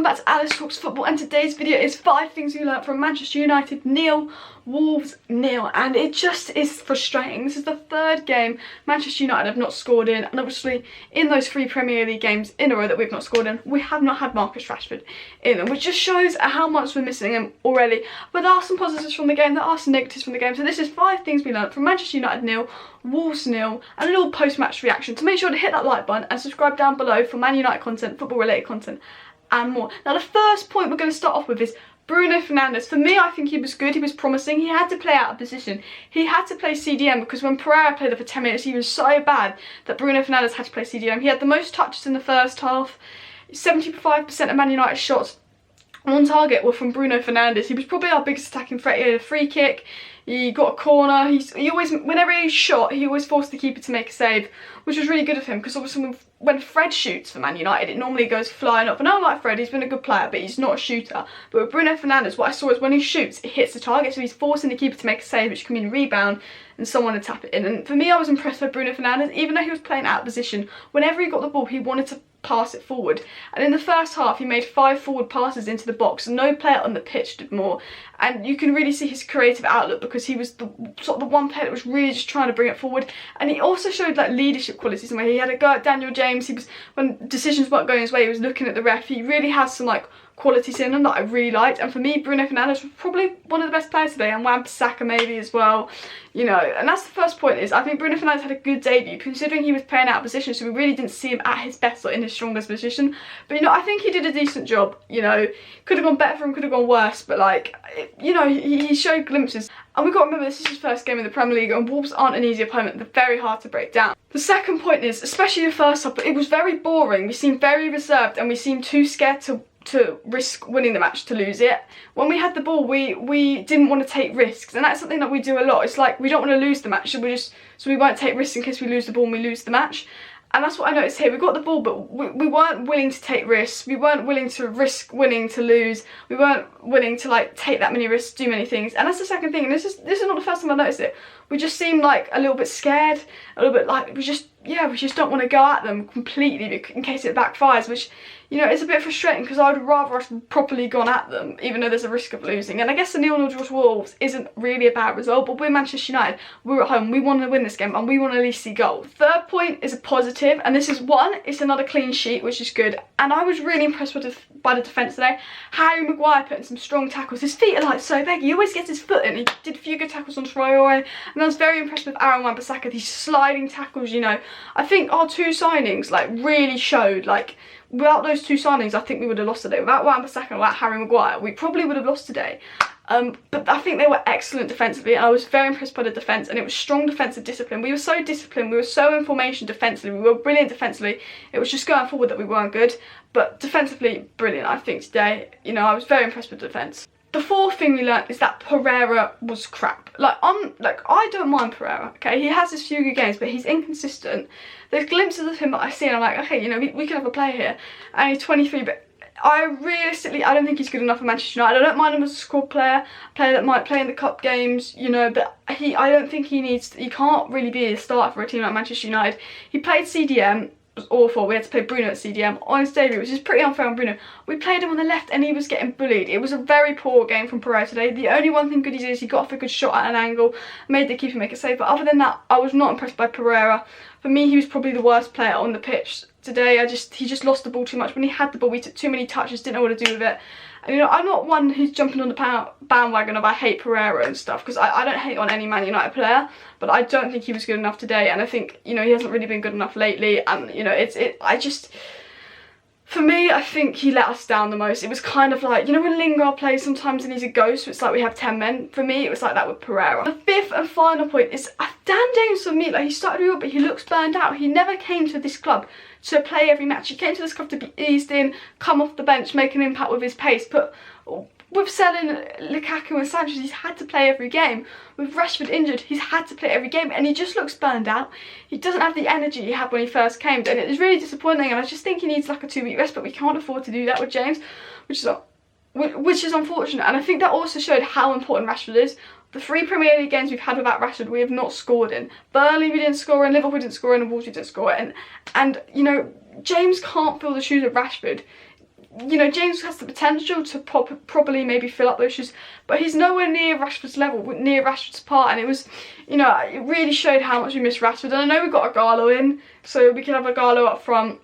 welcome back to Alice Talks Football, and today's video is 5 things we learnt from Manchester United 0, Wolves 0, and it just is frustrating. This is the 3rd game Manchester United have not scored in, and obviously in those 3 Premier League games in a row that we've not scored in, we have not had Marcus Rashford in them, which just shows how much we're missing him already. But there are some positives from the game, there are some negatives from the game, so this is 5 things we learnt from Manchester United 0, Wolves 0, and a little post-match reaction. So make sure to hit that like button and subscribe down below for Man United content, football related content and more. Now the first point we're going to start off with is Bruno Fernandes. For me, I think he was good, he was promising. He had to play out of position. He had to play CDM because when Pereira played there for 10 minutes, he was so bad that Bruno Fernandes had to play CDM. He had the most touches in the first half. 75% of Man United shots on target were from Bruno Fernandes. He was probably our biggest attacking threat. He had a free kick, he got a corner, he always, whenever he shot, he always forced the keeper to make a save, which was really good of him, because obviously when Fred shoots for Man United, it normally goes flying up. And I like Fred, he's been a good player, but he's not a shooter. But with Bruno Fernandes, what I saw is when he shoots, it hits the target, so he's forcing the keeper to make a save, which can mean a rebound and someone to tap it in. And for me, I was impressed with Bruno Fernandes. Even though he was playing out of position, whenever he got the ball, he wanted to pass it forward. And in the first half, he made 5 forward passes into the box. No player on the pitch did more. And you can really see his creative outlook, because he was the one player that was really just trying to bring it forward. And he also showed like leadership qualities, where he had a go at Daniel James. He was, when decisions weren't going his way, he was looking at the ref. He really has some like qualities in him that I really liked. And for me, Bruno Fernandes was probably one of the best players today, and Wan Bissaka maybe as well, you know. And that's the first point, is I think Bruno Fernandes had a good debut, considering he was playing out of position, so we really didn't see him at his best or in his strongest position. But you know, I think he did a decent job. You know, could have gone better for him, could have gone worse, but like, you know, he showed glimpses. And we've got to remember, this is his first game in the Premier League, and Wolves aren't an easy opponent. They're very hard to break down. The second point is, especially the first half, it was very boring. We seemed very reserved, and we seemed too scared to risk winning the match to lose it. When we had the ball, we didn't want to take risks, and that's something that we do a lot. It's like, we don't want to lose the match, so we won't take risks in case we lose the ball and we lose the match. And that's what I noticed here. We got the ball, but we weren't willing to take risks. We weren't willing to risk winning to lose. We weren't willing to like take that many risks, do many things. And that's the second thing. And this is not the first time I noticed it. We just seemed like a little bit scared, a little bit like we just don't want to go at them completely in case it backfires, which, you know, it's a bit frustrating, because I would rather us properly gone at them, even though there's a risk of losing. And I guess the 0-0 draw to Wolves isn't really a bad result, but we're Manchester United, we're at home, we want to win this game, and we want to at least see goals. Third point is a positive, and this is it's another clean sheet, which is good. And I was really impressed by the defence today. Harry Maguire putting some strong tackles. His feet are like so big, he always gets his foot in. He did a few good tackles on Pereira, and I was very impressed with Wan Bissaka, these sliding tackles, you know. I think our 2 signings like really showed, like, without those 2 signings, I think we would have lost today. Without Wan Bissaka and without Harry Maguire, we probably would have lost today. But I think they were excellent defensively, and I was very impressed by the defence, and it was strong defensive discipline. We were so disciplined, we were so in formation defensively, we were brilliant defensively. It was just going forward that we weren't good, but defensively, brilliant, I think, today. You know, I was very impressed with the defence. The fourth thing we learnt is that Pereira was crap. I don't mind Pereira, okay? He has his few good games, but he's inconsistent. There's glimpses of him that I see, and I'm like, okay, you know, we can have a player here. And he's 23, but I don't think he's good enough for Manchester United. I don't mind him as a squad player, a player that might play in the cup games, you know, but I don't think he can't really be a starter for a team like Manchester United. He played CDM. Was awful. We had to play Bruno at CDM on his debut, which is pretty unfair on Bruno. We played him on the left and he was getting bullied. It was a very poor game from Pereira today. The only one thing good he did is he got off a good shot at an angle, made the keeper make a save, but other than that, I was not impressed by Pereira. For me, he was probably the worst player on the pitch today. He just lost the ball too much. When he had the ball, we took too many touches, didn't know what to do with it. And, you know, I'm not one who's jumping on the bandwagon of I hate Pereira and stuff, because I don't hate on any Man United player, but I don't think he was good enough today, and I think, you know, he hasn't really been good enough lately, and, you know, for me, I think he let us down the most. It was kind of like, you know, when Lingard plays sometimes and he's a ghost, so it's like we have 10 men. For me, it was like that with Pereira. The fifth and final point is Dan James, for me, like, he started real, but he looks burned out. He never came to this club to play every match. He came to this club to be eased in, come off the bench, make an impact with his pace. But with selling Lukaku and Sanchez, he's had to play every game. With Rashford injured, he's had to play every game, and he just looks burned out. He doesn't have the energy he had when he first came, and it is really disappointing, and I just think he needs like a 2-week rest, but we can't afford to do that with James, which is unfortunate. And I think that also showed how important Rashford is. The 3 Premier League games we've had without Rashford, we have not scored in. Burnley we didn't score in, Liverpool didn't score in, and Wolves we didn't score in. And you know, James can't fill the shoes of Rashford. you know, James has the potential to probably maybe fill up those shoes, but he's nowhere near Rashford's level, near Rashford's part, and it was, you know, it really showed how much we miss Rashford. And I know we got Agallo in, so we could have Agallo up front,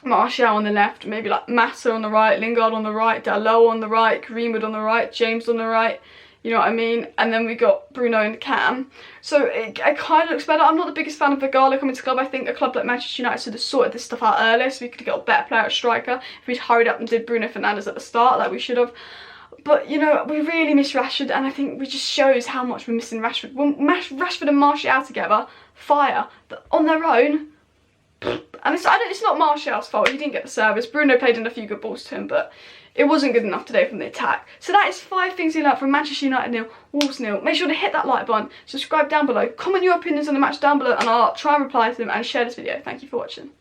Martial on the left, maybe like Massa on the right, Lingard on the right, Dalot on the right, Greenwood on the right, James on the right, you know what I mean? And then we got Bruno in the cam. So it kind of looks better. I'm not the biggest fan of Agallo coming to club. I think a club like Manchester United should have sorted this stuff out earlier, so we could have got a better player at striker if we'd hurried up and did Bruno Fernandes at the start like we should have. But, you know, we really miss Rashford, and I think it just shows how much we're missing Rashford. When Rashford and Martial together, fire. But on their own, and it's not Martial's fault, he didn't get the service. Bruno played in a few good balls to him, but it wasn't good enough today from the attack. So that is 5 things you learned from Manchester United 0, Wolves 0. Make sure to hit that like button, subscribe down below, comment your opinions on the match down below, and I'll try and reply to them and share this video. Thank you for watching.